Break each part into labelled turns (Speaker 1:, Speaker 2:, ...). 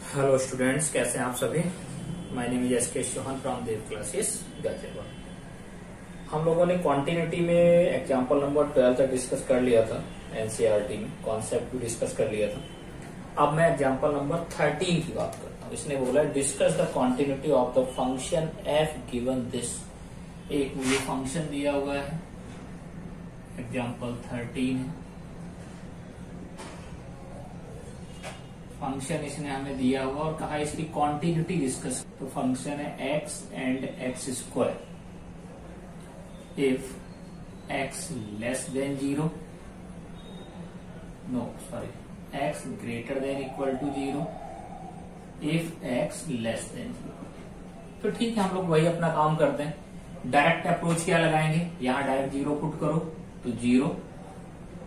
Speaker 1: Hello students, कैसे हैं आप सभी। My name is S K Chauhan from Dev classes Ghaziabad. हम लोगों ने कॉन्टिन्यूटी में एग्जांपल नंबर 12 तक डिस्कस कर लिया था। एनसीईआरटी में कॉन्सेप्ट भी डिस्कस कर लिया था। अब मैं एग्जांपल नंबर 13 की बात करता हूँ। इसने बोला discuss the continuity of the function F given this. एक मुझे फंक्शन दिया हुआ है, एग्जांपल 13 है। फंक्शन इसने हमें दिया हुआ और कहा इसकी कॉन्टिन्यूटी डिस्कस। तो फंक्शन है x and x square if x less than 0, no sorry, x greater than equal to 0 if x less than 0। तो ठीक है, हम लोग वही अपना काम करते हैं। डायरेक्ट अप्रोच क्या लगाएंगे, यहां डायरेक्ट 0 पुट करो तो 0,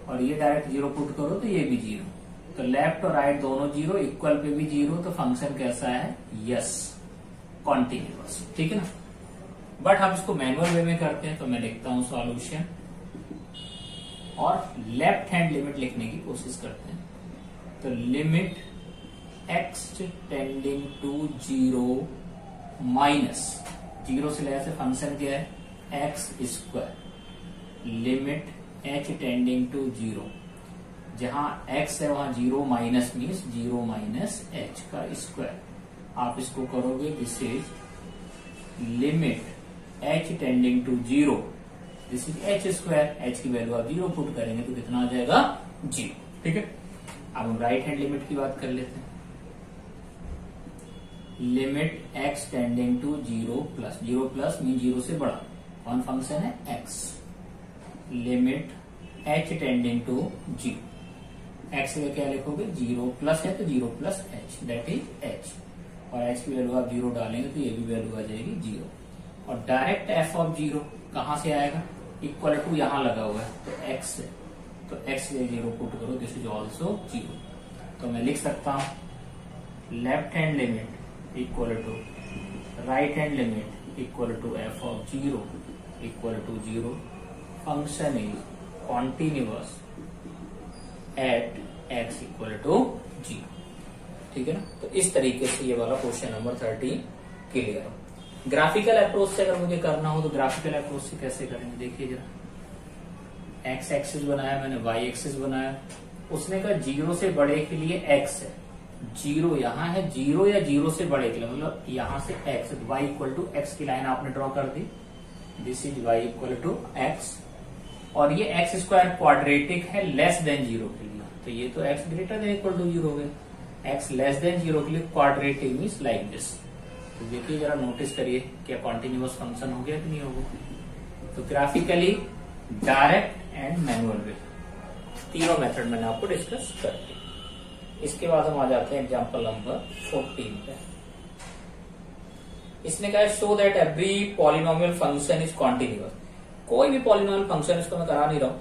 Speaker 1: और ये डायरेक्ट 0 पुट करो तो ये भी 0। तो लेफ्ट और राइट दोनों 0, इक्वल पे भी 0। तो फंक्शन कैसा है, यस कॉन्टिन्यूअस। ठीक है ना। बट हम इसको मैनुअल वे में करते हैं, तो मैं लिखता हूं सॉल्यूशन और लेफ्ट हैंड लिमिट लिखने की कोशिश करते हैं। तो limit x tending to 0 minus 0 से लेकर से फंक्शन क्या है x square, limit h tending to 0, जहां x है वहां 0 माइनस मीन्स 0 माइनस h का स्क्वायर। आप इसको करोगे, this is limit h tending to 0, this is h square. h की वैल्यू आप 0 पुट करेंगे तो कितना आ जाएगा, 0। ठीक है। अब हम राइट हैंड लिमिट की बात कर लेते हैं। Limit x tending to 0 plus 0 plus mean 0 से बड़ा, कौन फंक्शन है x, limit h tending to 0। x में क्या लिखोगे, 0 प्लस है तो 0 plus h, that is h, और h की वैल्यू आप 0 डालेंगे तो ये भी वैल्यू आ जाएगी 0। और डायरेक्ट f ऑफ 0 कहां से आएगा, इक्वल टू यहां लगा हुआ है तो x से, तो x से 0 पुट करो, दिस इज ऑल्सो 0। तो मैं लिख सकता हूं left hand limit equal to right hand limit equal to f of 0 equal to 0। Function is continuous at x equal to 0। ठीक है ना। तो इस तरीके से ये वाला क्वेश्चन नंबर 13 क्लियर हो। ग्राफिकल अप्रोच से अगर मुझे करना हो तो ग्राफिकल अप्रोच से कैसे करेंगे, देखिए जरा। x एक्सिस बनाया मैंने, y एक्सिस बनाया। उसने कहा 0 से बड़े के लिए x है, 0 यहाँ है, 0 या 0 से बड़े के लिए, मतलब यहां से x, y equal to x की लाइन आपने ड्रॉ कर दी, this is y equal to x। और ये एक्स स्क्वायर क्वाड्रेटिक है लेस देन 0 के लिए, तो ये तो x greater than equal to 0 हो गया। x लेस देन 0 के लिए क्वाड्रेटिक मीन्स लाइक दिस। तो देखिए जरा, नोटिस करिए क्या कॉन्टिन्यूअस फंक्शन हो गया कि नहीं होगा। तो ग्राफिकली, डायरेक्ट एंड मैनुअल वे, तीनों मेथड मैंने आपको डिस्कस कर दी। इसके बाद हम आ जाते हैं एग्जाम्पल नंबर 14 पे। इसने कहा show that every polynomial function is continuous. कोई भी पॉलिनोमियल फंक्शन, इसको मैं करा नहीं रहा हूं,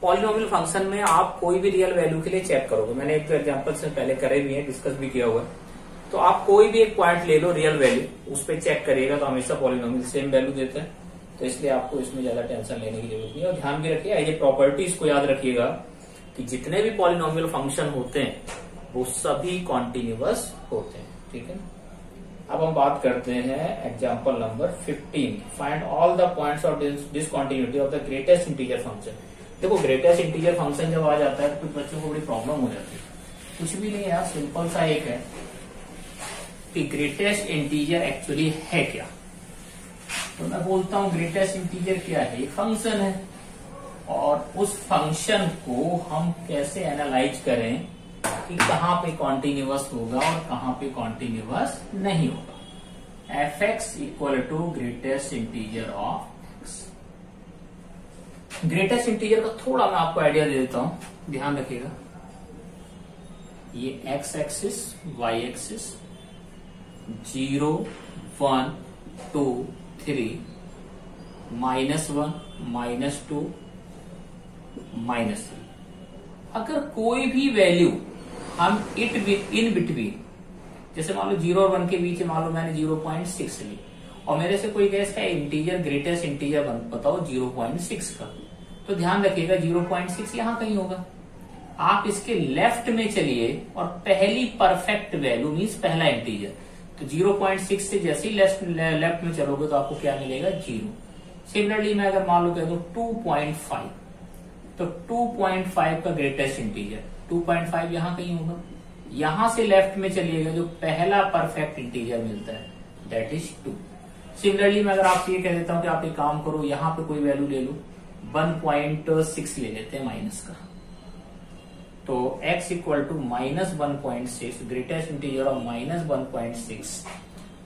Speaker 1: पॉलिनोमियल फंक्शन में आप कोई भी रियल वैल्यू के लिए चेक करोगे। मैंने एक तो एग्जांपल से पहले करे भी है, डिस्कस भी किया हुआ है। तो आप कोई भी एक पॉइंट ले लो रियल वैल्यू, उस पर चेक करिएगा तो हमेशा पॉलिनोमियल सेम वैल्यू देता है। तो इसलिए आपको इसमें ज्यादा टेंशन लेने की जरूरत नहीं है। और ध्यान भी रखिएगा, ये प्रॉपर्टीज को याद रखिएगा कि जितने भी पॉलिनोमियल फंक्शन होते हैं वो सभी कॉन्टिन्यूअस होते हैं। ठीक है। अब हम बात करते हैं example number 15, find all the points of discontinuity of the greatest integer function. देखो, ग्रेटेस्ट इंटीजर फंक्शन जब आ जाता है तो कुछ बच्चों को बड़ी प्रॉब्लम हो जाती है। कुछ भी नहीं यार, सिंपल सा एक है कि ग्रेटेस्ट इंटीजर एक्चुअली है क्या। तो मैं बोलता हूं ग्रेटेस्ट इंटीजर क्या है, एक फंक्शन है, और उस फंक्शन को हम कैसे एनालाइज करें कि कहां पे कॉन्टिन्यूअस होगा और कहां पे कॉन्टिन्यूअस नहीं होगा। F x equal to greatest integer of x. Greatest integer का थोड़ा मैं आपको आइडिया दे देता हूं, ध्यान रखिएगा। ये एक्स एक्सिस, वाई एक्सिस, 0 1 2 3, -1 -2 -3। अगर कोई भी वैल्यू हम इन बिटवीन, जैसे मान लो 0 और 1 के बीच मान लो मैंने 0.6 ली, और मेरे से कोई कहे इंटीजर ग्रेटेस्ट इंटीजर बताओ 0.6 का, तो ध्यान रखिएगा 0.6 यहां कहीं होगा। आप इसके लेफ्ट में चलिए और पहली परफेक्ट वैल्यू मीन्स पहला इंटीजर, तो 0.6 से जैसे ही लेफ्ट में चलोगे तो आपको क्या मिलेगा 0। सिमिलरली मैं अगर मान लो कह दो 2.5, तो 2.5 का ग्रेटेस्ट इंटीजर 2.5 यहां कहीं होगा, यहां से लेफ्ट में चलिएगा जो पहला परफेक्ट इंटीजर मिलता है दैट इज 2। सिमिलरली मैं अगर आपसे ये कह देता हूं कि आप एक काम करो, यहां पे कोई वैल्यू ले लो 1.6 ले लेते हैं माइनस का, तो x equal to -1.6 greatest integer of -1.6,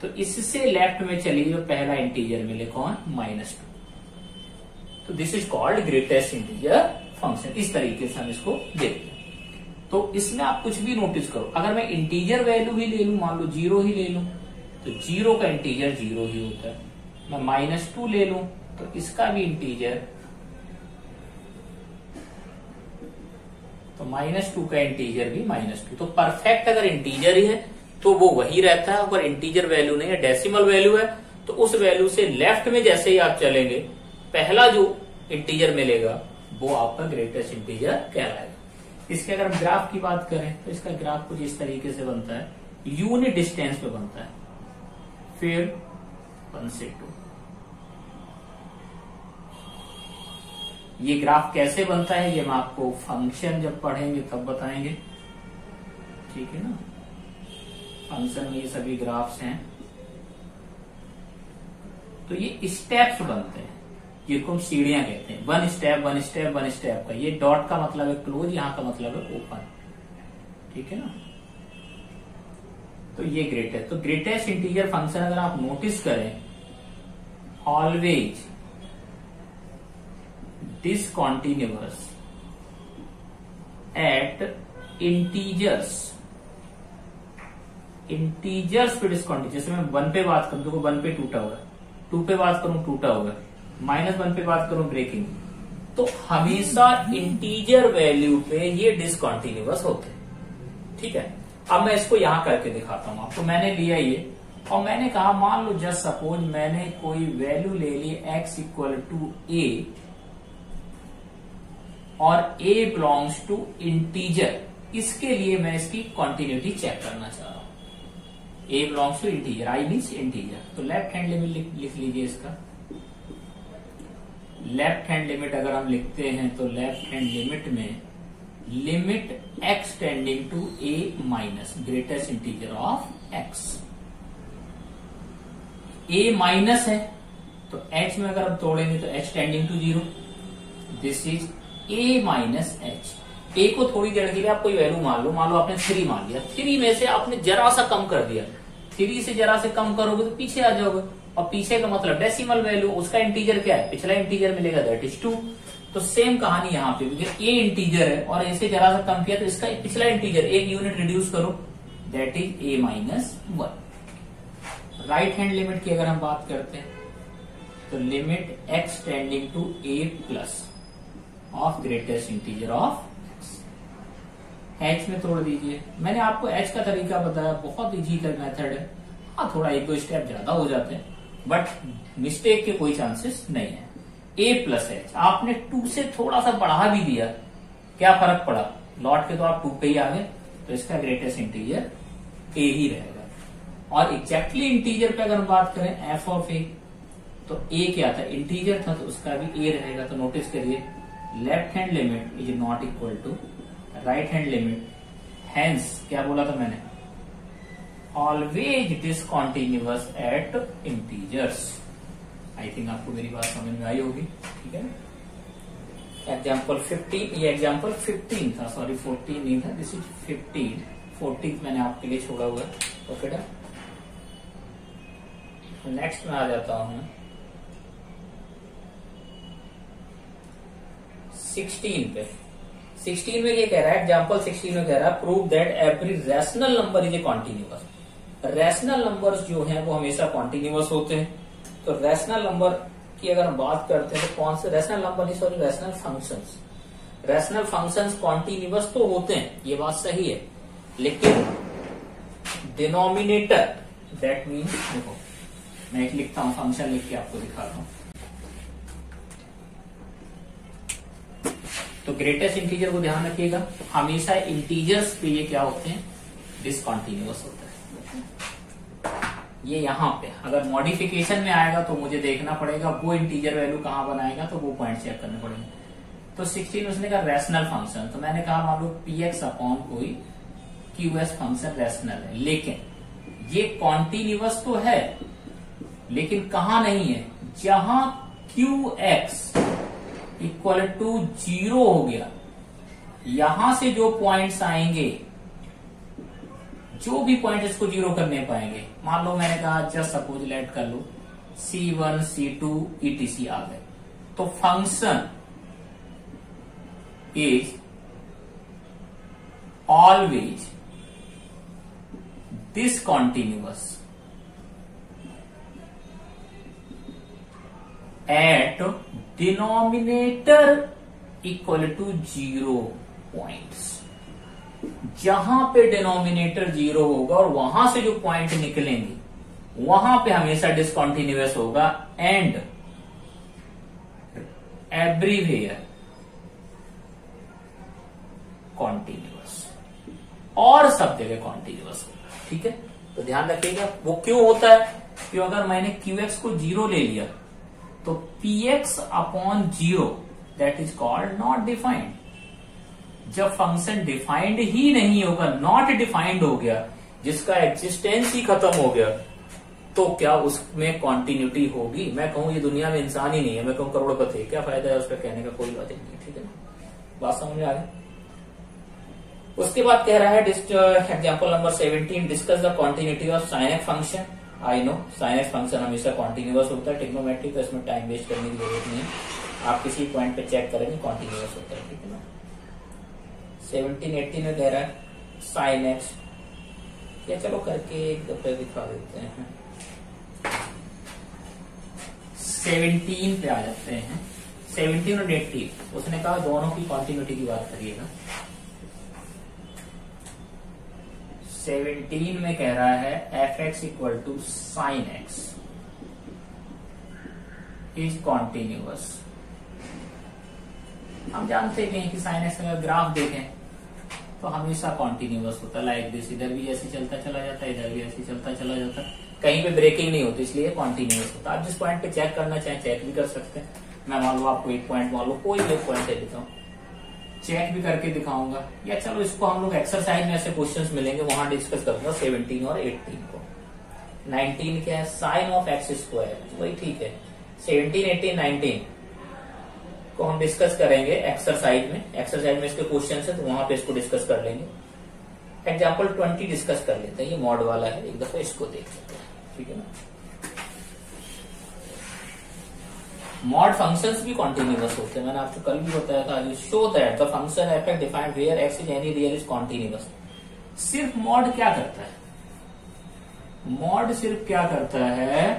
Speaker 1: तो इससे लेफ्ट में चलिए जो पहला इंटीजर मिले कौन -2, तो this is called greatest integer function. इस तरीके से हम इसको देखते हैं। तो इसमें आप कुछ भी नोटिस करो, अगर मैं इंटीजर वैल्यू ही ले लूं, मान लो 0 ही ले लूं, तो 0 का इंटीजर 0 ही होता है। मैं -2 ले लूं तो इसका भी इंटीजर, तो -2 का इंटीजर भी -2। तो परफेक्ट अगर इंटीजर ही है तो वो वही रहता है, अगर इंटीजर वैल्यू नहीं है डेसिमल वैल्यू है तो उस वैल्यू से लेफ्ट में जैसे ही आप चलेंगे पहला जो इंटीजर मिलेगा वो आपका ग्रेटेस्ट इंटीजर कहलाएगा। इसके अगर हम ग्राफ की बात करें तो इसका ग्राफ कुछ इस तरीके से बनता है, यूनिट डिस्टेंस पे बनता है, फिर 1 से 2। ये ग्राफ कैसे बनता है ये हम आपको फंक्शन जब पढ़ेंगे तब बताएंगे, ठीक है ना। फंक्शन में ये सभी ग्राफ्स हैं, तो ये स्टेप्स बनते हैं, जिनको हम सीढ़ियां कहते हैं, 1 स्टेप 1 स्टेप 1 स्टेप का। ये डॉट का मतलब है क्लोज, यहां का मतलब है ओपन, ठीक है ना। तो ये ग्रेटेस्ट, तो ग्रेटेस्ट इंटीजर फंक्शन अगर आप नोटिस करें, ऑलवेज discontinuous at integers पे डिसकॉन्टिन्यूस। जैसे मैं 1 पे बात करूं तो 1 पे टूटा हुआ है, 2 पे बात करूं टूटा हुआ है, -1 पे बात करूं ब्रेकिंग, तो हमेशा इंटीजर वैल्यू पे ये डिसकॉन्टिन्यूस होते हैं, ठीक है। अब मैं इसको यहां करके दिखाता हूं आपको। मैंने लिया ये और मैंने कहा मान लो जस्ट सपोज मैंने कोई वैल्यू ले ली x इक्वल टू a और a बिलोंग्स टू इंटीजर, इसके लिए मैं इसकी कॉन्टिन्यूटी चेक करना चाह रहा हूं। a belongs to integer, i means integer, तो लेफ्ट हैंड लिमिट लिख लीजिए इसका। लेफ्ट हैंड लिमिट अगर हम लिखते हैं तो लेफ्ट हैंड लिमिट में limit x tending to a minus greatest integer of x। a minus है तो h में अगर हम तोड़ेंगे तो h tending to 0, this is a minus h। a को थोड़ी देर के लिए आप कोई वैल्यू मान लो आपने 3 मान लिया, 3 में से आपने जरा सा कम कर दिया, 3 से जरा से कम करोगे तो पीछे आ जाओगे, और पीछे का मतलब डेसिमल वैल्यू, उसका इंटीजर क्या है, पिछला इंटीजर मिलेगा दैट इज 2। तो सेम कहानी यहाँ पे, क्योंकि a इंटीजर है और a से जरा सा कम किया तो इसका पिछला इंटीजर एक यूनिट रिड्यूस करो that is a minus 1। Right hand limit की अगर हम बात करते हैं तो limit x tending to a plus of greatest integer of h में तोड़ दीजिए। मैंने आपको h का तरीका बताया, बहुत इजी मेथड है। हाँ थोड़ा 1-2 स्टेप ज्यादा हो जाते हैं बट मिस्टेक के कोई चांसेस नहीं है। a प्लस एच आपने 2 से थोड़ा सा बढ़ा भी दिया, क्या फर्क पड़ा, लौट के तो आप 2 पे ही आ गए, तो इसका ग्रेटेस्ट इंटीजर a ही रहेगा। और एग्जैक्टली इंटीजर पे अगर हम बात करें f ऑफ a, तो a क्या था, इंटीजर था, तो उसका भी a रहेगा। तो नोटिस करिए left hand limit is not equal to right hand limit, hence क्या बोला था मैंने, always discontinuous at integers. I think आपको मेरी बात समझ में आई होगी, ठीक है। एग्जाम्पल 15, ये एग्जाम्पल 15 था, सॉरी 14 नहीं था, दिस इज 14 मैंने आपके लिए छोड़ा हुआ है। Okay done. नेक्स्ट में आ जाता हूं 16 पे। 16 में ये कह रहा है, एग्जाम्पल 16 में कह रहा है prove that every rational number is a continuous. Rational numbers जो हैं वो हमेशा कॉन्टिन्यूअस होते हैं। तो रैशनल नंबर की अगर हम बात करते हैं तो कौन से रैशनल नंबर नहीं, sorry rational functions. Rational functions continuous तो होते हैं, ये बात सही है, लेकिन डिनोमिनेटर दैट मीन्स, देखो मैं एक लिखता हूं, फंक्शन लिख के आपको दिखाता हूं। तो ग्रेटेस्ट इंटीजर को ध्यान रखिएगा, हमेशा इंटीजर्स पे ये क्या होते हैं, डिसकंटिन्यूअस होता है। ये यहाँ पे अगर मॉडिफिकेशन में आएगा तो मुझे देखना पड़ेगा वो इंटीजर वैल्यू कहाँ बनाएगा, तो वो पॉइंट चेक करने पड़ेंगे। तो 16 उसने कहा रैशनल फंक्शन, तो मैंने कहा मान लो पी एक्स अपॉन कोई क्यू एस फंक्शन रैशनल है, लेकिन ये कॉन्टिन्यूअस तो है, लेकिन कहाँ नहीं है, जहां क्यू एक्स इक्वल टू 0 हो गया, यहां से जो पॉइंट्स आएंगे, जो भी पॉइंट इसको 0 करने पाएंगे, मान लो मैंने कहा जस्ट सपोज लेट कर लो C1 C2 ETC आ गए, तो function is always discontinuous at denominator equal to 0 points। जहां पे डिनोमिनेटर 0 होगा और वहां से जो पॉइंट निकलेंगे वहां पे हमेशा डिसकंटिन्यूअस होगा, एंड एवरीवेयर कॉन्टिन्यूअस, और सब जगह कॉन्टिन्यूअस होगा। ठीक है, तो ध्यान रखिएगा वो क्यों होता है, क्यों अगर मैंने QX को 0 ले लिया तो PX upon 0 that is called not defined. जब फंक्शन डिफाइंड ही नहीं होगा, नॉट डिफाइंड हो गया, जिसका एग्जिस्टेंस ही खत्म हो गया, तो क्या उसमें कॉन्टिन्यूटी होगी? मैं कहूं ये दुनिया में इंसान ही नहीं है, मैं कहूं करोड़पति है, क्या फायदा है उसका कहने का, कोई बात नहीं है। ठीक है ना, बात समझ में आ गई। उसके बाद कह रहा है example number 17, discuss the continuity of sine x function. I know sine x function हमेशा कॉन्टिन्यूअस होता है, ट्रिग्नोमेट्रिक, तो इसमें टाइम वेस्ट करने की जरूरत नहीं है, आप किसी पॉइंट पे चेक करेंगे कॉन्टिन्यूअस होता है। ठीक है ना, 17 18 में कह रहा है साइन एक्स, या चलो करके एक दफे दिखा देते हैं, 17 पे आ जाते हैं। 17 और 18 उसने कहा दोनों की कॉन्टिन्यूटी की बात करिएगा। 17 में कह रहा है f x equal to sine x is continuous. हम जानते हैं कि साइन एक्स का ग्राफ देखें तो हमेशा कॉन्टिन्यूअस होता है, लाइक दिस, इधर भी ऐसे चलता चला जाता है, इधर भी ऐसे चलता चला जाता है, कहीं पे ब्रेकिंग नहीं होती, इसलिए कॉन्टिन्यूअस होता है। आप जिस पॉइंट पे चेक करना चाहें चेक भी कर सकते हैं। मैं मान लो आपको एक पॉइंट, मान लो कोई एक पॉइंट दे देता हूँ, चेक भी करके दिखाऊंगा, या चलो इसको हम लोग एक्सरसाइज में ऐसे क्वेश्चंस मिलेंगे वहां डिस्कस करूंगा। 17 और 18 को, 19 क्या है, साइन ऑफ एक्स स्क्वायर, वही ठीक है। 17 18 19 को हम डिस्कस करेंगे एक्सरसाइज में, एक्सरसाइज में इसके क्वेश्चन है तो वहां पे इसको डिस्कस कर लेंगे। एग्जाम्पल 20 डिस्कस कर लेते हैं, ये मॉड वाला है, एक दफा इसको देख लेते हैं। ठीक है ना, मॉड फंक्शंस भी कॉन्टिन्यूअस होते हैं, मैंने आपको कल भी बताया था। Show that the function f x defined where x is any real is continuous. सिर्फ मॉड क्या करता है, मॉड सिर्फ क्या करता है,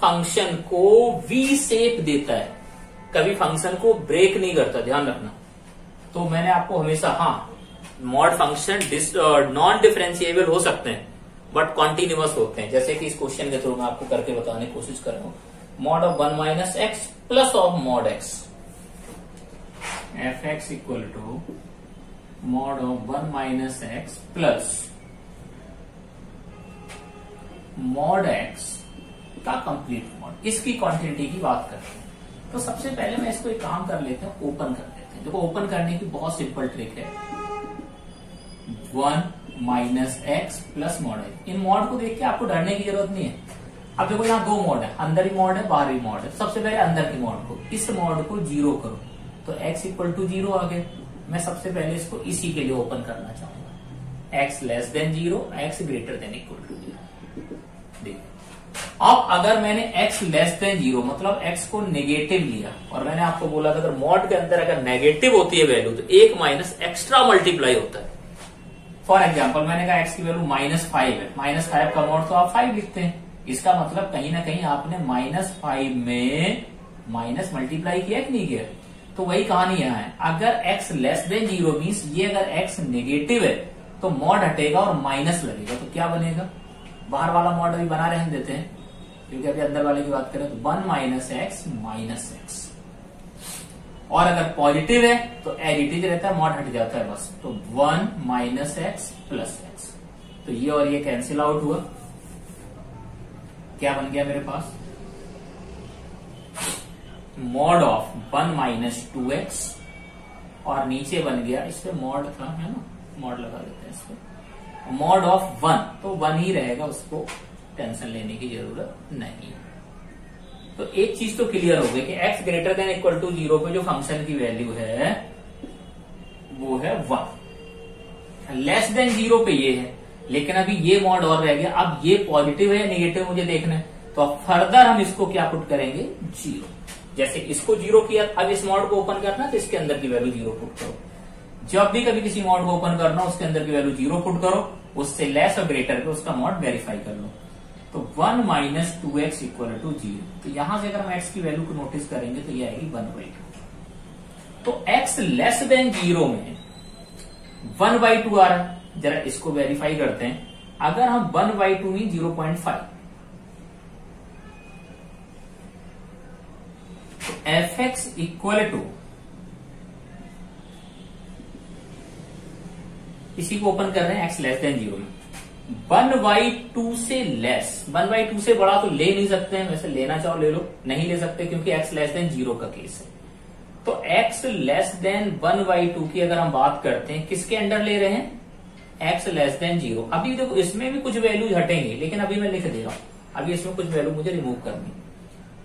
Speaker 1: फंक्शन को वी शेप देता है, कभी फंक्शन को ब्रेक नहीं करता, ध्यान रखना। तो मैंने आपको हमेशा, हाँ मॉड फंक्शन नॉन डिफरेंशिएबल हो सकते हैं बट कॉन्टिन्यूअस होते हैं, जैसे कि इस क्वेश्चन के थ्रू मैं आपको करके बताने की कोशिश कर रहा हूं। Mod of 1 minus x plus of mod x, f x equal to mod of 1 minus x plus mod x का कंप्लीट मॉड, इसकी क्वांटिटी की बात करते हैं। तो सबसे पहले मैं इसको एक काम कर लेते हैं, ओपन कर देते हैं। देखो ओपन करने की बहुत सिंपल ट्रिक है, 1 minus x plus mod x. इन मॉड को देख के आपको डरने की जरूरत नहीं है। अब देखो यहाँ दो मॉड है, अंदर ही मॉड है, बाहर भी मॉड है। सबसे पहले अंदर की मॉड को, इस मॉड को 0 करो तो x इक्वल टू 0 आ गया। मैं सबसे पहले इसको इसी के लिए ओपन करना चाहूंगा, x less than 0, x greater than equal to 0। देखिए अब अगर मैंने x लेस देन 0 मतलब x को नेगेटिव लिया, और मैंने आपको बोला था अगर मॉड के अंदर अगर नेगेटिव होती है वैल्यू तो एक माइनस एक्स्ट्रा मल्टीप्लाई होता है। फॉर एग्जाम्पल मैंने कहा x की वैल्यू -5 है, -5 का मॉड तो आप 5 लिखते हैं, इसका मतलब कहीं ना कहीं आपने -5 में माइनस मल्टीप्लाई किया कि नहीं किया। तो वही कहानी यहाँ है, अगर x लेस देन 0 मीन्स ये अगर x नेगेटिव है तो मॉड हटेगा और माइनस लगेगा, तो क्या बनेगा, बाहर वाला मॉड अभी बना रहने देते हैं क्योंकि अभी अंदर वाले की बात करें तो 1 माइनस एक्स माइनस एक्स। और अगर पॉजिटिव है तो एडिटिव रहता है, मॉड हट जाता है बस। तो 1 माइनस एक्स प्लस एक्स, तो ये और ये कैंसिल आउट हुआ। क्या बन गया मेरे पास? मॉड ऑफ 1 माइनस 2x, और नीचे बन गया, इस पे मॉड था है ना, मॉड लगा देते हैं इस पे, मॉड ऑफ 1, तो 1 ही रहेगा, उसको टेंशन लेने की जरूरत नहीं। तो एक चीज तो क्लियर हो गई कि x greater than equal to 0 पे जो फंक्शन की वैल्यू है वो है 1, लेस देन 0 पे ये है। लेकिन अभी ये मॉड और रह गया, अब ये पॉजिटिव है या नेगेटिव मुझे देखना है, तो अब फर्दर हम इसको क्या पुट करेंगे? 0। जैसे इसको 0 किया, अब इस मॉड को ओपन करना तो इसके अंदर की वैल्यू 0 पुट करो। जब भी कभी किसी मॉड को ओपन करना उसके अंदर की वैल्यू 0 पुट करो, उससे लेस और ग्रेटर पे उसका मॉड वेरीफाई कर लो। तो 1 माइनस 2x इक्वल टू 0, तो यहां से अगर हम x की वैल्यू को नोटिस करेंगे तो ये आएगी 1/2। तो x लेस देन 0 में 1/2 आ रहा है, जरा इसको वेरीफाई करते हैं। अगर हम 1/2 में 0.5, तो fx इक्वल टू, इसी को ओपन कर रहे हैं, x लेस देन 0 में 1/2 से लेस, 1/2 से बड़ा तो ले नहीं सकते हैं, वैसे लेना चाहो ले लो, नहीं ले सकते क्योंकि x लेस देन 0 का केस है। तो x लेस देन 1/2 की अगर हम बात करते हैं, किसके अंडर ले रहे हैं? x less than 0। अभी देखो इसमें भी कुछ वैल्यूज हटेंगे, लेकिन अभी मैं लिख दे रहा हूं, अभी इसमें कुछ वैल्यू मुझे रिमूव करनी।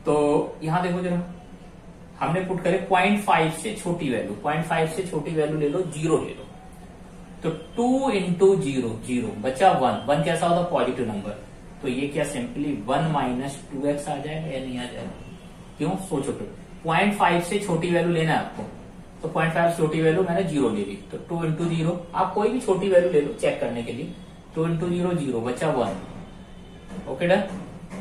Speaker 1: तो यहां देखो जरा, हमने पुट करे 0.5 से छोटी वैल्यू, 0.5 से छोटी वैल्यू ले लो, 0 ले लो। तो 2 इंटू 0, 0 बचा 1, 1 कैसा होता? Positive number. तो ये क्या सिंपली 1 माइनस 2x आ जाएगा या नहीं आ जाएगा? क्यों? सोचो फिर, 0.5 से छोटी वैल्यू लेना है आपको, तो 0.5 से छोटी वैल्यू मैंने 0 ले ली, तो 2 इंटू 0, आप कोई भी छोटी वैल्यू ले लो चेक करने के लिए। 2 इंटू 0, 0 बचा 1। Okay done.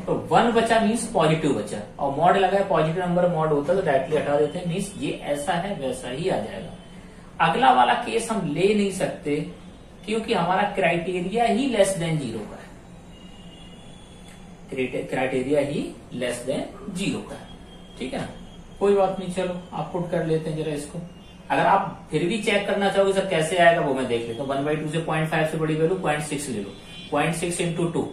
Speaker 1: तो 1 बचा मीन्स पॉजिटिव बचा, और मॉड लगा है, पॉजिटिव नंबर मॉड होता है तो डायरेक्टली हटा देते हैं, मीन्स ये ऐसा है वैसा ही आ जाएगा। अगला वाला केस हम ले नहीं सकते क्योंकि हमारा क्राइटेरिया ही लेस देन 0 का है, क्राइटेरिया ही लेस देन 0 का है। ठीक है ना, कोई बात नहीं, चलो आप पुट कर लेते हैं जरा इसको। अगर आप फिर भी चेक करना चाहोगे सर कैसे आएगा, वो मैं देख लेता हूँ। 1/2 से 0.5 से बड़ी वैल्यू 0.6 ले लो, 0.6 इंटू 2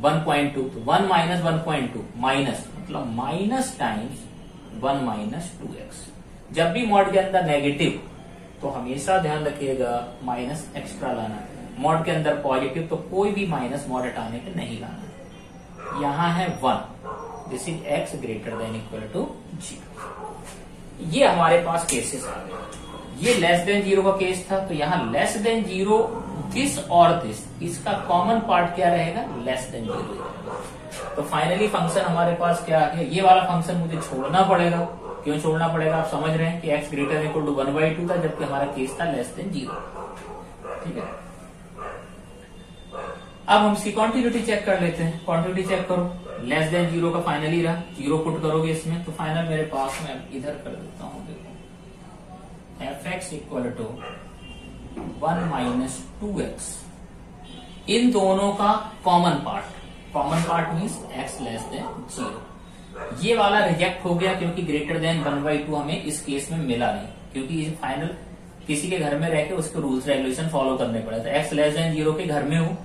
Speaker 1: 1.2, तो 1 माइनस 1.2 माइनस, मतलब माइनस टाइम्स 1 माइनस 2x। जब भी मॉड के अंदर नेगेटिव तो हमेशा ध्यान रखिएगा माइनस एक्स्ट्रा लाना है, मॉड के अंदर पॉजिटिव तो कोई भी माइनस मॉड हटाने पे नहीं लाना। यहां है 1, this is x greater than equal to 0। ये हमारे पास केसेस आ गए। ये लेस देन 0 का केस था, तो यहां लेस देन 0 दिस और दिस, इसका कॉमन पार्ट क्या रहेगा? Less than 0। तो फाइनली फंक्शन हमारे पास क्या है? ये वाला फंक्शन मुझे छोड़ना पड़ेगा। क्यों छोड़ना पड़ेगा? आप समझ रहे हैं कि x ग्रेटर इक्वल टू 1/2 था, जबकि हमारा केस था लेस देन 0। ठीक है, अब हम इसकी क्वांटिटी चेक कर लेते हैं। क्वांटिटी चेक करो, लेस देन 0 का फाइनली रहा, 0 पुट करोगे इसमें, तो फाइनल मेरे पास में इधर कर देता हूं, देखो fx equal to 1 minus 2x, इन दोनों का common part means x less than 0। ये वाला रिजेक्ट हो गया क्योंकि ग्रेटर देन 1/2 हमें इस केस में मिला नहीं, क्योंकि फाइनल किसी के घर में रह के उसके रूल्स रेगुलेशन फॉलो करने पड़े। तो x लेस देन 0 के घर में हो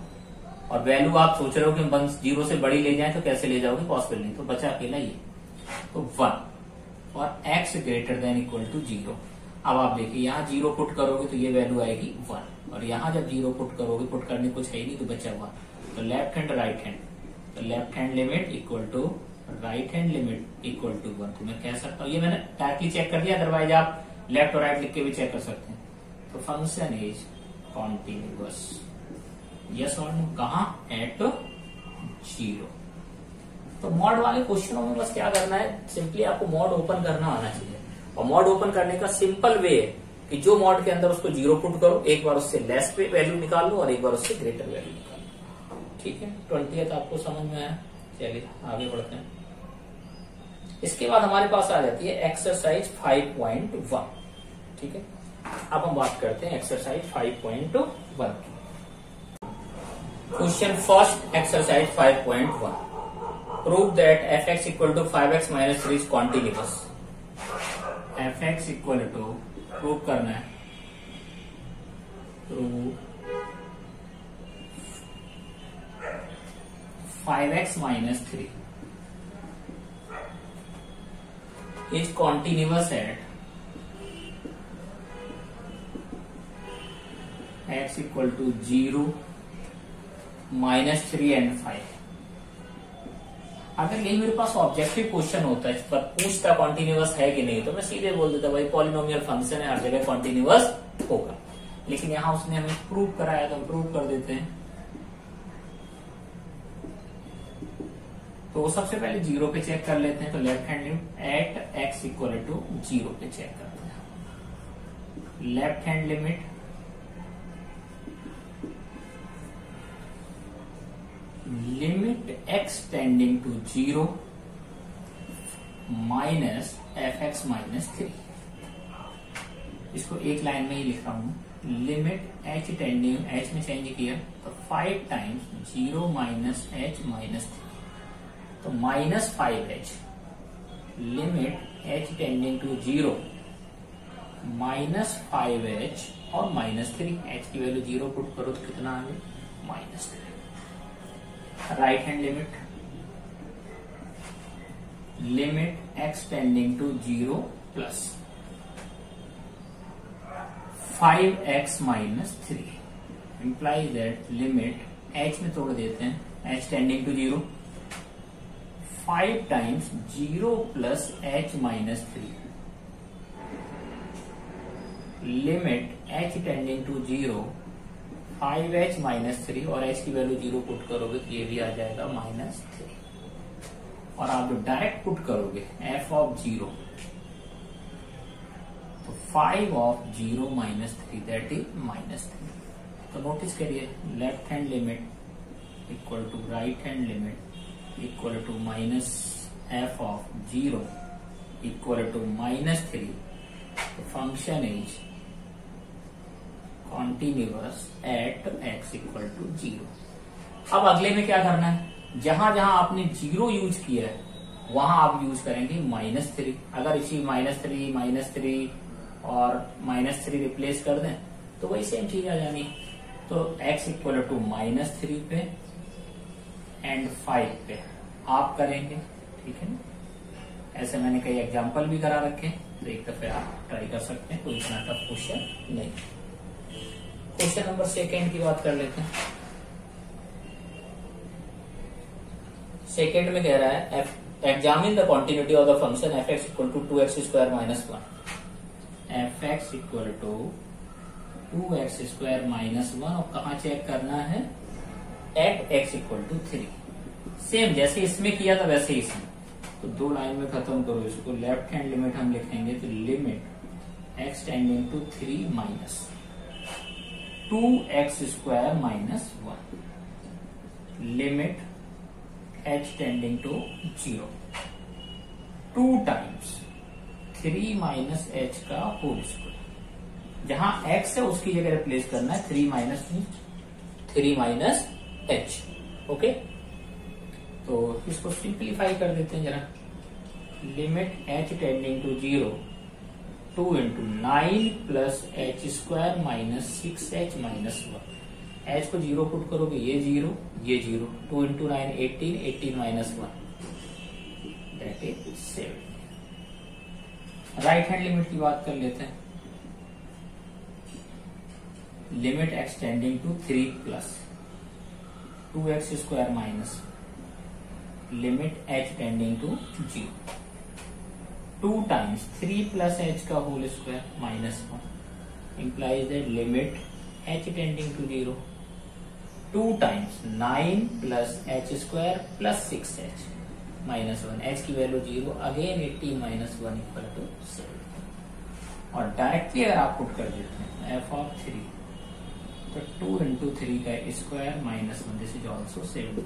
Speaker 1: और वैल्यू आप सोच रहे हो कि 0 से बड़ी ले जाए, तो कैसे ले जाओगे? पॉसिबल नहीं, तो बचा अकेला ये, तो 1 और x greater than equal to 0। अब आप देखिए यहाँ 0 पुट करोगे तो ये वैल्यू आएगी 1, और यहाँ जब 0 पुट करोगे, पुट करने कुछ है ही नहीं तो बचा 1। तो लेफ्ट हैंड राइट हैंड, तो left hand limit equal to right hand limit equal to 1। तो मैं कह सकता हूँ, ये मैंने डायरेक्टली चेक कर दिया, अदरवाइज आप लेफ्ट और राइट लिख के भी चेक कर सकते हैं। तो फंक्शन इज कॉन्टिन्यूअस, यस और नो, कहाँ? एट 0। तो मॉड वाले क्वेश्चनों में बस क्या करना है, सिंपली आपको मॉड ओपन करना आना चाहिए। और मॉड ओपन करने का सिंपल वे है कि जो मॉड के अंदर उसको 0 पुट करो, एक बार उससे लेस पे वैल्यू निकाल लो और एक बार उससे ग्रेटर वैल्यू निकाल लो। ठीक है, 20th आपको समझ में आया। चलिए आगे बढ़ते हैं। इसके बाद हमारे पास आ जाती है एक्सरसाइज 5.1। ठीक है, अब हम बात करते हैं एक्सरसाइज 5.1 की। Question first, exercise 5.1, prove that fx equal to 5x minus 3 is continuous. F x equal to prove करना है, prove 5x minus 3 is continuous at x equal to 0, -3 and 5। अगर ये मेरे पास ऑब्जेक्टिव क्वेश्चन होता है, इस पर पूछता कॉन्टिन्यूअस है कि नहीं, तो मैं सीधे बोल देता भाई पॉलिनोमियल फंक्शन है, हर जगह कॉन्टिन्यूअस होगा। लेकिन यहां उसने हमें प्रूव कराया तो हम प्रूव कर देते हैं। तो सबसे पहले 0 पे चेक कर लेते हैं, तो left hand limit at x equal to 0 पे चेक करते हैं। Left hand limit limit x tending to 0 minus f x minus 3। इसको एक लाइन में ही लिख रहा हूं। लिमिट h टेंडिंग, h में चेंज किया तो 5 टाइम्स 0 माइनस h माइनस 3, तो -5h। Limit h tending to 0 -5h और -3, h की वैल्यू 0 पुट करो तो कितना आ गया -3। Right hand limit limit x tending to 0 plus 5x minus 3 implies that limit h में तोड़ देते हैं, h tending to 0 5 times 0 plus h minus 3। Limit h tending to 0 5h minus 3 और h की वैल्यू 0 पुट करोगे तो ये भी आ जाएगा -3। और आप जो डायरेक्ट पुट करोगे f ऑफ 0, तो 5 ऑफ 0 माइनस 3 दैट इज -3। तो नोटिस करिए left hand limit equal to right hand limit equal to minus f of 0 equal to -3। Function is continuous at x equal to 0। अब अगले में क्या करना है, जहां जहां आपने 0 यूज किया है वहां आप यूज करेंगे -3। अगर इसी -3 और -3 रिप्लेस कर दें तो वही सेम चीज आ जानी है। तो x इक्वल टू -3 पे एंड 5 पे आप करेंगे, ठीक है ना। ऐसे मैंने कई एग्जांपल भी करा रखे, तो एक दफे आप ट्राई कर सकते हैं, कोई इतना टफ क्वेश्चन नहीं। क्वेश्चन नंबर 2 की बात कर लेते हैं। सेकेंड में कह रहा है examine the continuity of the function f x equal to 2x square minus 1। F x equal to 2x square minus 1 और कहा चेक करना है, at x equal to 3। Same जैसे इसमें किया था वैसे ही इसमें। तो 2 लाइन में खत्म करो इसको। लेफ्ट हैंड लिमिट हम लिखेंगे तो limit x tending to 3 minus 2x square minus 1। Limit h tending to 0 2 times 3 minus h का होल स्क्वायर। जहां x है उसकी जगह रिप्लेस करना है 3 माइनस h। ओके, तो इसको सिंप्लीफाई कर देते हैं जरा। Limit h tending to 0 2 into 9 plus h square minus 6h minus 1। h को 0 पुट करोगे ये 0 ये 0, 2 into 9 18, 18 minus 1 that is 7। Right hand limit की बात कर लेते हैं। Limit x tending to 3 plus 2x square minus limit h tending to 0 2 times 3 plus h का whole square minus 1 implies that limit h tending to 0 2 times 9 plus h square plus 6h minus 1। h की value 0 again 18 minus 1 equal to 7। और directly अगर आप put कर देते हैं f of 3 तो 2 into 3 का square minus 1 this is also 7।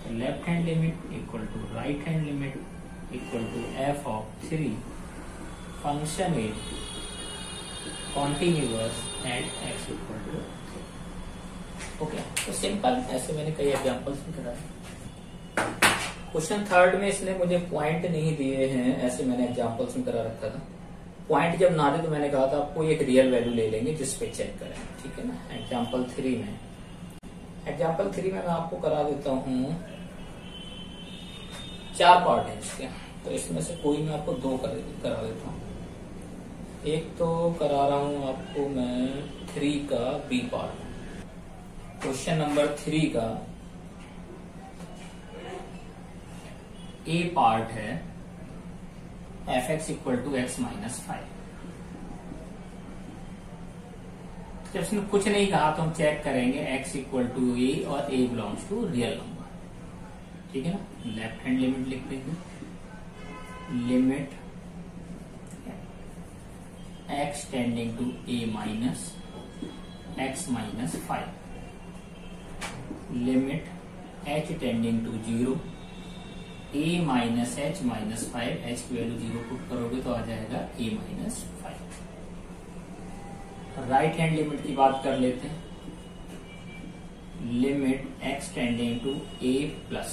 Speaker 1: तो left hand limit equal to right hand limit equal to f of 3 function is continuous at x equal to 3। Okay, तो सिंपल, ऐसे मैंने कई एग्जांपल्स भी कराए। क्वेश्चन 3 में इसने मुझे पॉइंट नहीं दिए हैं, ऐसे मैंने एग्जांपल्स में करा रखा था। पॉइंट जब ना दे तो मैंने कहा था आपको एक रियल वैल्यू ले लेंगे जिस पे चेक करें, ठीक है ना। एग्जाम्पल 3 में मैं आपको करा देता हूँ 4 पार्ट है इसके, तो इसमें से कोई मैं आपको 2 करा देता हूँ। एक तो करा रहा हूँ आपको मैं 3 का बी पार्ट। क्वेश्चन नंबर 3 का ए पार्ट है fx equal to x minus 5। जब इसने कुछ नहीं कहा तो हम चेक करेंगे x इक्वल टू ए और a belongs to real number, ठीक है ना। लेफ्ट हैंड लिमिट लिख देंगे, limit x tending to a minus x minus 5, limit h tending to 0 a minus h minus 5, h की वैल्यू 0 पुट करोगे तो आ जाएगा a minus 5। Right hand limit की बात कर लेते हैं, limit x tending to a plus,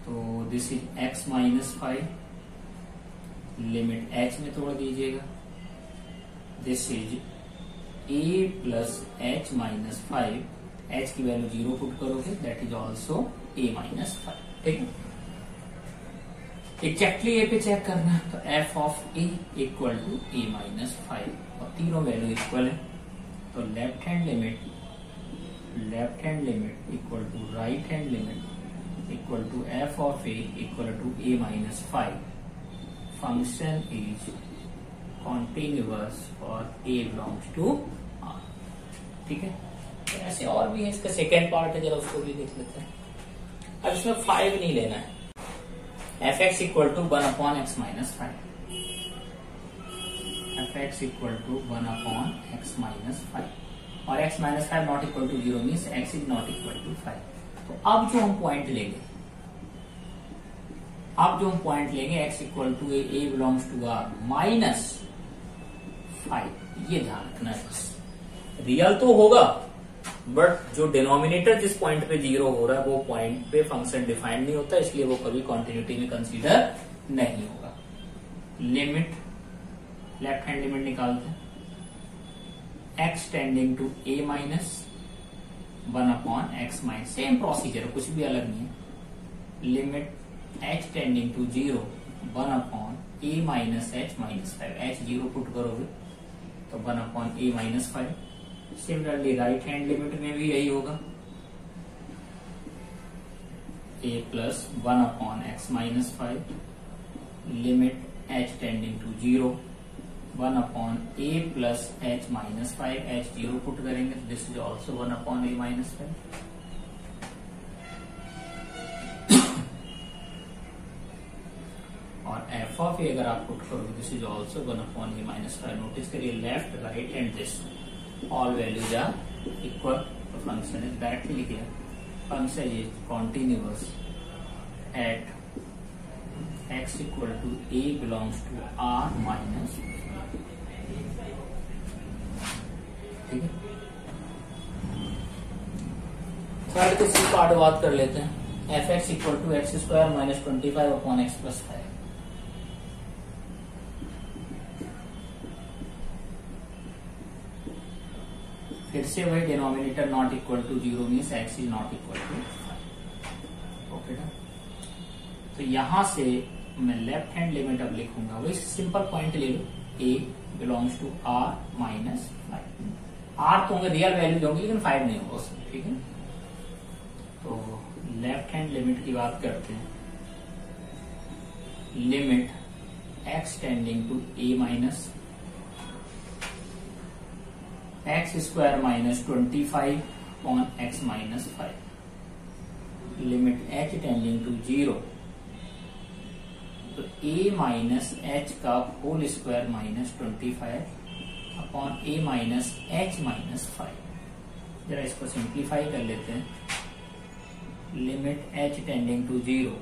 Speaker 1: तो this is x minus 5, limit h में तोड़ दीजिएगा, this is a plus h minus 5, h की वैल्यू 0 पुट करोगे that is also a minus 5, ठीक है। एग्जैक्टली ए पे चेक करना है तो f of a equal to a minus 5 और तीनों वैल्यू इक्वल है, तो left hand limit equal to right hand limit equal to f of a equal to a minus 5, function is continuous for a belongs to r, ठीक है। तो ऐसे और भी है, इसका सेकेंड पार्ट है, जरा उसको भी देख लेते हैं। अब इसमें 5 नहीं लेना है, fx equal to 1 upon x minus 5, fx equal to 1 upon x minus 5 और x minus 5 not equal to 0 means x is not equal to 5। तो अब जो हम पॉइंट लेंगे x equal to a belongs to r minus 5, ये ध्यान रखना है। बस रियल तो होगा बट जो डिनोमिनेटर जिस पॉइंट पे 0 हो रहा है वो पॉइंट पे फंक्शन डिफाइन नहीं होता, इसलिए वो कभी कॉन्टिन्यूटी में कंसीडर नहीं होगा। लिमिट लेफ्ट हैंड लिमिट निकालते हैं, x tending to a minus 1 upon x minus, same procedure, कुछ भी अलग नहीं है। Limit h tending to 0 1 upon a minus h minus 5, h 0 put करोगे तो 1 upon a minus 5। Similarly right hand limit में भी यही होगा, a plus 1 upon x minus 5, limit h tending to 0 1 upon a plus h minus 5, h 0 put करेंगे तो this is also 1 upon a minus 5। और f of a अगर आप put करोगे this is also 1 upon a minus 5। Notice करिए left right and this all values are equal, the function is directly here, function is continuous at x equal to a belongs to r minus, ठीक है। Third के C part बात कर लेते हैं, fx equal to x square minus 25 upon x plus 5। फिर से वही denominator not equal to 0 means x is not equal to 5, okay ना। तो यहां से मैं लेफ्ट हैंड लिमिट अब लिखूंगा, वही सिंपल पॉइंट ले लो, a belongs to r minus 5। r तो होंगे रियल वैल्यू होंगे लेकिन 5 नहीं होगा उसमें, ठीक है। तो लेफ्ट हैंड लिमिट की बात करते हैं, limit x tending to a minus x square minus 25 on x minus 5, limit h tending to 0, तो a माइनस h का whole square minus 25 upon a minus h minus 5। जरा इसको सिंप्लीफाई कर लेते हैं, limit h tending to 0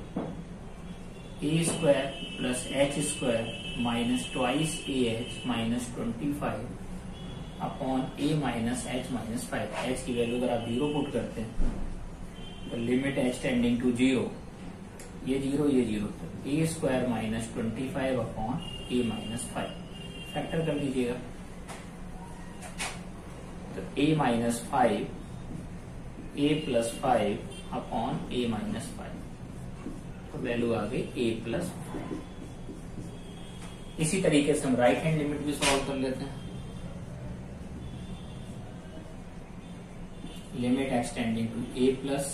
Speaker 1: a square plus h square minus twice ah minus 25 upon a minus h minus 5। h की value अगर आप 0 put करते हैं तो लिमिट h टेंडिंग टू 0 ये 0 ये 0, तो a square minus 25 upon a minus 5 factor कर लीजिएगा। तो ए minus 5 a plus 5 upon a minus 5, तो वैल्यू आ गई ए प्लस 5। इसी तरीके से हम राइट हैंड लिमिट भी सॉल्व कर लेते हैं। Limit x tending to a plus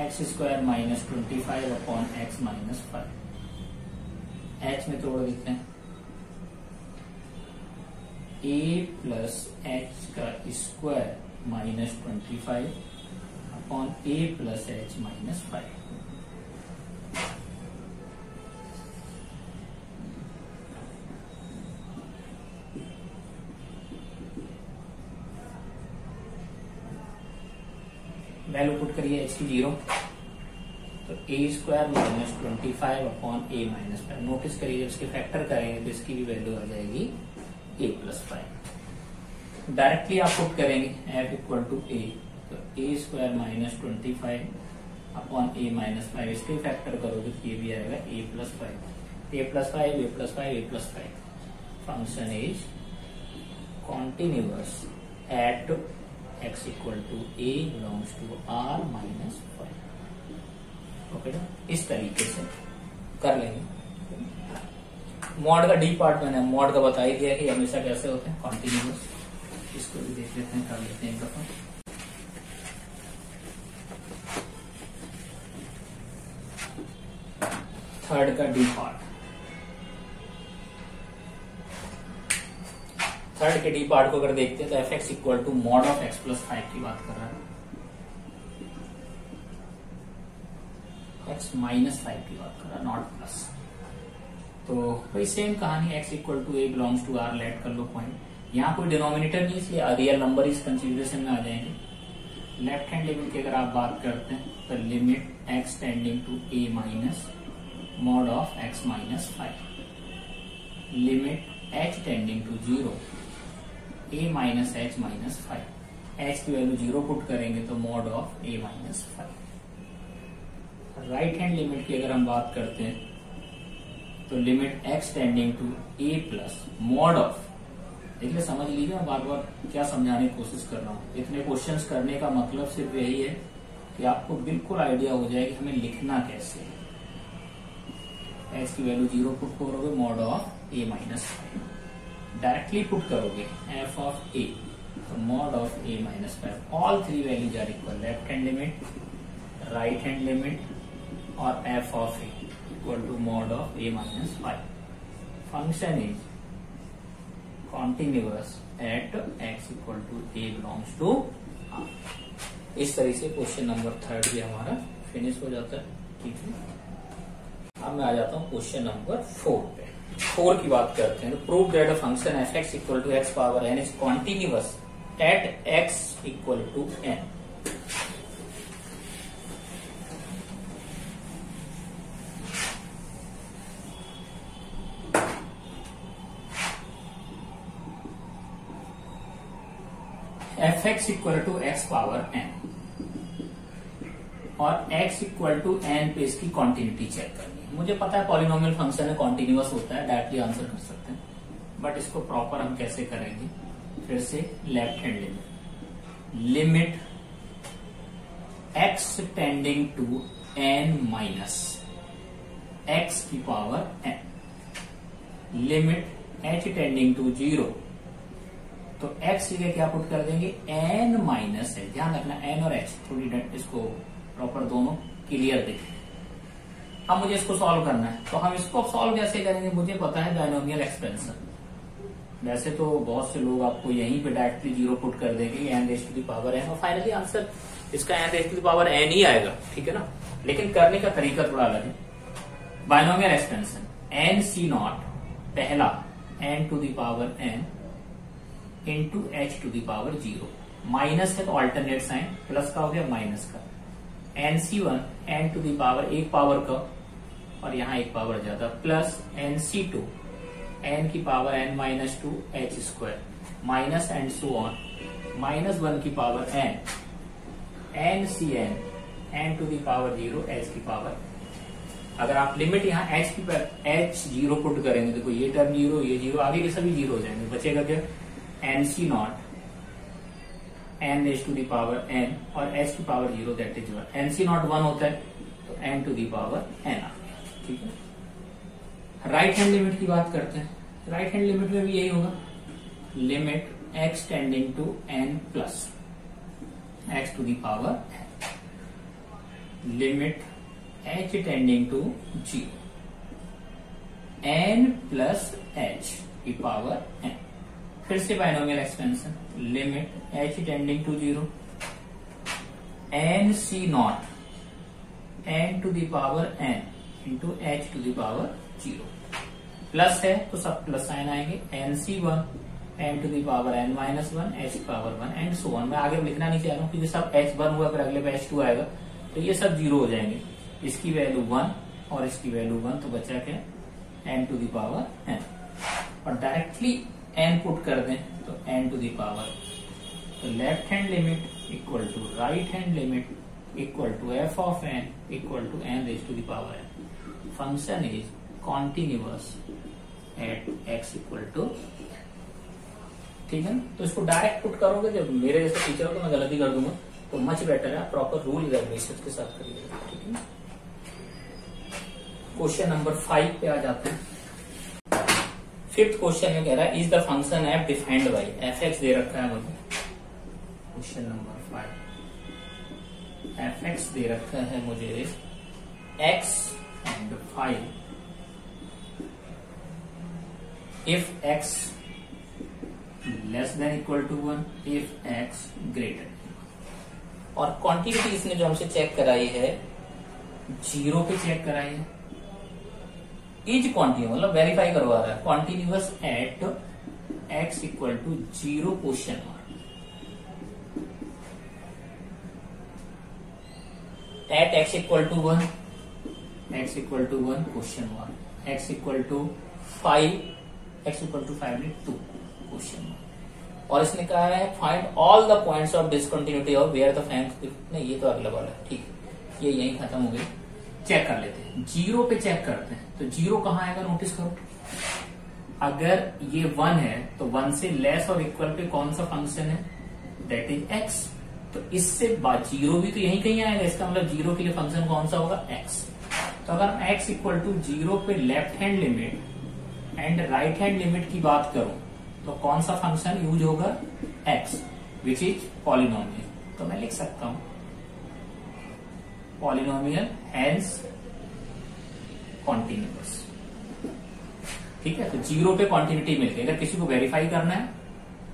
Speaker 1: x square minus 25 upon x minus 5, h में तोड़ देते हैं। ए प्लस एच का square minus 25 upon a plus h minus 5। Value put करिए एच की 0, तो a square minus 25 upon a minus 5। Notice करिए जब इसके फैक्टर करेंगे तो इसकी भी वैल्यू आ जाएगी ए प्लस 5। डायरेक्टली आप पुट करेंगे एफ इक्वल टू ए, तो a square minus 25 upon a minus 5, इसके फैक्टर करोगे तो ये भी आएगा a plus 5, a plus 5, a plus 5, a plus 5। Function is continuous at x equal to a belongs to r minus 5। Okay ना, इस तरीके से कर लेंगे। मॉड का डी पार्ट मैंने मॉड का बता ही दिया कि हमेशा कैसे होते हैं कॉन्टिन्यूअस। इसको भी देख लेते हैं, कर लेते हैं एक दफा। थर्ड का डी पार्ट, थर्ड के डी पार्ट को अगर देखते हैं तो f x equal to mod of x plus 5 की बात कर रहा है, एक्स माइनस 5 की बात कर रहा है, नॉट प्लस। तो वही सेम कहानी, x equal to a belongs to r let कर लो पॉइंट। यहाँ कोई डिनोमिनेटर नहीं, इसलिए रियल नंबर इस कंसिडरेशन में आ जाएंगे। लेफ्ट हैंड लिमिट की अगर आप बात करते हैं तो limit x tending to a minus mod of x minus 5, limit h tending to 0 a minus h minus 5, h की वैल्यू 0 पुट करेंगे तो mod of a minus 5। Right hand limit की अगर हम बात करते हैं तो limit x tending to a plus mod of, देखिए समझ लीजिए मैं बार बार क्या समझाने की कोशिश कर रहा हूँ। इतने क्वेश्चंस करने का मतलब सिर्फ यही है कि आपको बिल्कुल आइडिया हो जाए कि हमें लिखना कैसे है। एच की वैल्यू 0 पुट करोगे mod of a minus 5, directly put करोगे एफ ऑफ ए, तो mod of a minus 5। All three values are equal, left hand limit, right hand limit और f of a equal to mod of a minus 5। Function is continuous at x equal to a belongs to r. इस तरह से question number 3 भी हमारा finish हो जाता है। ठीक है, अब मैं आ जाता हूँ क्वेश्चन नंबर 4 पे। 4 की बात करते हैं तो prove that a function f x equal to x power n is continuous at x equal to n. F x equal to x power n और x इक्वल टू एन पे इसकी continuity check करनी है। मुझे पता है polynomial function है, continuous होता है, डायरेक्टली आंसर कर सकते हैं, बट इसको प्रॉपर हम कैसे करेंगे। फिर से left hand limit, limit x tending to n minus x की power n, limit h tending to 0, तो x की क्या पुट कर देंगे n माइनस है। ध्यान रखना n और h थोड़ी इसको प्रॉपर दोनों क्लियर दिखे। अब मुझे इसको सॉल्व करना है, तो हम इसको सॉल्व कैसे करेंगे। मुझे पता है बाइनोमियल एक्सपेंशन। वैसे तो बहुत से लोग आपको यहीं पे डायरेक्टली 0 पुट कर देंगे n raise to the power n, और फाइनली आंसर इसका n raise to the power n ही आएगा। ठीक है ना, लेकिन करने का तरीका थोड़ा अलग है। Binomial expansion n c not, पहला n to the power n into h to the power 0, minus है तो अल्टरनेट साइन, प्लस का हो गया माइनस का, nc1 n to the power एक पावर का और यहाँ एक पावर ज्यादा, प्लस nc2 n की power n minus 2 h square, minus and so on, minus 1 की power n, ncn n to the power 0 h की पावर अगर आप लिमिट यहाँ h जीरो पुट करेंगे, देखो ये टर्म जीरो, ये जीरो, आगे के सभी जीरो हो जाएंगे, बचेगा क्या n c not n raise to the power n और h की power zero that is 1। N c not 1 होता है तो n to the power n आ गया। ठीक है, राइट हैंड लिमिट की बात करते हैं। राइट हैंड लिमिट में भी यही होगा, limit x tending to n plus x to the power n, limit h tending to 0 n plus h की पावर n। फिर से binomial expansion, limit h tending to 0 n c not n to the power n into h to the power 0। Plus है तो सब plus sign आएंगे, n c 1 n to the power n minus 1 h power 1 and so on. मैं आगे लिखना नहीं चाह रहा हूँ क्योंकि सब h 1 हुआ, फिर अगले पे h 2 आएगा तो ये सब 0 हो जाएंगे। इसकी वैल्यू 1 और इसकी वैल्यू 1, तो बचा क्या n to the power n। और डायरेक्टली n पुट कर दें तो n टू दी पावर, तो left hand limit equal to right hand limit equal to f of n equal to n raise to the power n। Function is continuous at x equal to, ठीक है। तो इसको direct put करोगे, जब मेरे जैसे teacher को मैं गलती कर दूंगा तो मच बेटर है, प्रॉपर रूल रेगुलेशन के साथ करिएगा। ठीक है, क्वेश्चन नंबर 5 पे आ जाते हैं। फिफ्थ क्वेश्चन में कह रहा है is the function f defined by, f x दे रखा है मुझे। क्वेश्चन नंबर 5, एफ एक्स दे रखा है मुझे x and 5 if x less than equal to 1, if x greater. और क्वांटिटी इसने जो हमसे चेक कराई है 0 पे चेक कराई है। इज क्वांटिटी मतलब वेरीफाई करवा रहा है, continuous at x equal to 0 question mark, at x equal to 1, x equal to 1 question mark, x equal to 5, x equal to 5 में 2 क्वेश्चन मार्क। और इसने कहा है find all the points of discontinuity of where the fact, नहीं ये तो अगला वाला है, ठीक है, ये यही खत्म हो गई। चेक कर लेते हैं, 0 पे चेक करते हैं तो 0 कहाँ आएगा नोटिस करो। अगर ये 1 है तो 1 से लेस और इक्वल पे कौन सा फंक्शन है, दैट इज x। तो इससे बाद 0 भी तो यही कहीं आएगा, इसका मतलब 0 के लिए फंक्शन कौन सा होगा x। तो अगर x इक्वल टू 0 पे left hand limit and right hand limit की बात करूं तो कौन सा फंक्शन यूज होगा, x विच इज पॉलिनोमियल। तो मैं लिख सकता हूं पॉलिनोमियल हैंस कॉन्टिन्यूअस। ठीक है, तो 0 पे कॉन्टिन्यूटी मिल गई। अगर किसी को वेरीफाई करना है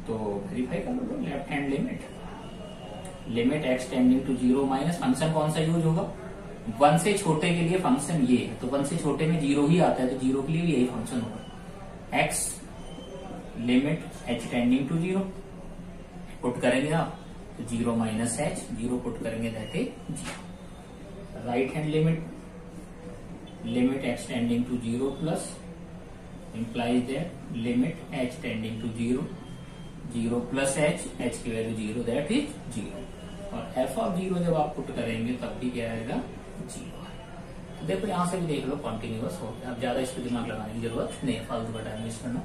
Speaker 1: तो वेरीफाई कर लो, left hand limit x tending to 0 minus function कौन सा यूज होगा, 1 से छोटे के लिए फंक्शन ये है, तो 1 से छोटे में 0 ही आता है, तो 0 के लिए भी यही फंक्शन होगा। x limit h tending to 0 put करेंगे आप तो 0 माइनस h, 0 पुट करेंगे that is 0। Right hand limit x tending to 0 plus implies that limit h tending to 0, 0 plus h की वैल्यू 0 दैट इज 0। और f ऑफ 0 जब आप put करेंगे तब भी क्या आएगा 0। तो देखो यहां से भी देख लो कॉन्टिन्यूअस हो गया, अब ज्यादा इस पर दिमाग लगाने की जरूरत नहीं है, फालतू का टाइम वेस्ट करना।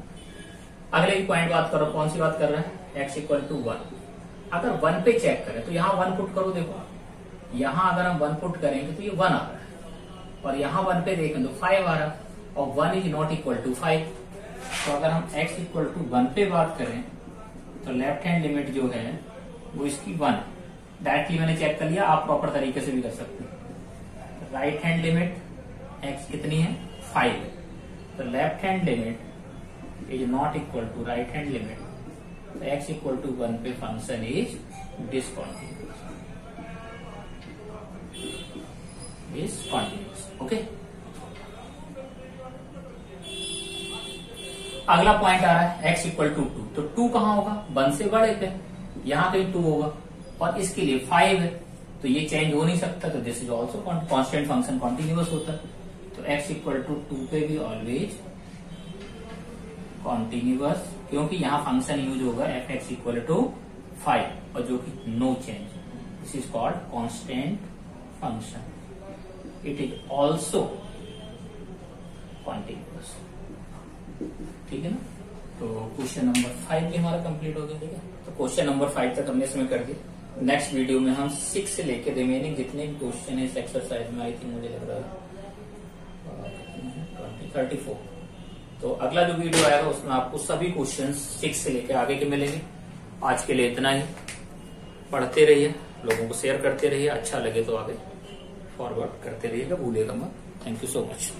Speaker 1: अगले की पॉइंट बात करो, कौन सी बात कर रहा है, x इक्वल टू 1। अगर 1 पे चेक करें तो यहाँ 1 पुट करो, देखो यहाँ अगर हम 1 पुट करेंगे तो ये 1 आ रहा है, और यहाँ 1 पे देखें तो 5 आ रहा है, और 1 इज नॉट इक्वल टू 5। तो अगर हम x इक्वल टू 1 पे बात करें तो लेफ्ट हैंड लिमिट जो है वो इसकी 1, डायरेक्टली मैंने चेक कर लिया, आप प्रॉपर तरीके से भी कर सकते हैं। राइट हैंड लिमिट x कितनी है 5 है, तो left hand limit is not equal to right hand limit, तो x इक्वल टू 1 पे फंक्शन इज डिसकंटिन्यूअस, ओके। अगला पॉइंट आ रहा है x इक्वल टू 2, तो 2 कहाँ होगा, 1 से बड़े पे, यहाँ कहीं 2 होगा, और इसके लिए 5 है, तो ये चेंज हो नहीं सकता, तो this is also constant function continuous होता है। तो x इक्वल टू 2 पे भी ऑलवेज कॉन्टिन्यूअस, क्योंकि यहाँ फंक्शन यूज होगा एफ एक्स इक्वल टू 5, और जो कि no change, this is called constant function. It is also plus, ठीक है ना। तो क्वेश्चन नंबर 5 भी हमारा कंप्लीट हो गया, ठीक है। तो क्वेश्चन नंबर 5 तक हमने इसमें कर दिया। नेक्स्ट वीडियो में हम 6 से लेकर रिमेनिंग जितने भी क्वेश्चन है इस एक्सरसाइज में, आई थिंक मुझे लग रहा है 34। तो अगला जो वीडियो आएगा उसमें आपको सभी क्वेश्चन 6 से लेकर आगे के मिलेंगे। आज के लिए इतना ही। पढ़ते रहिए, लोगों को शेयर करते रहिए, अच्छा लगे तो आगे फॉरवर्ड करते रहिएगा, भूलिएगा मत। Thank you so much.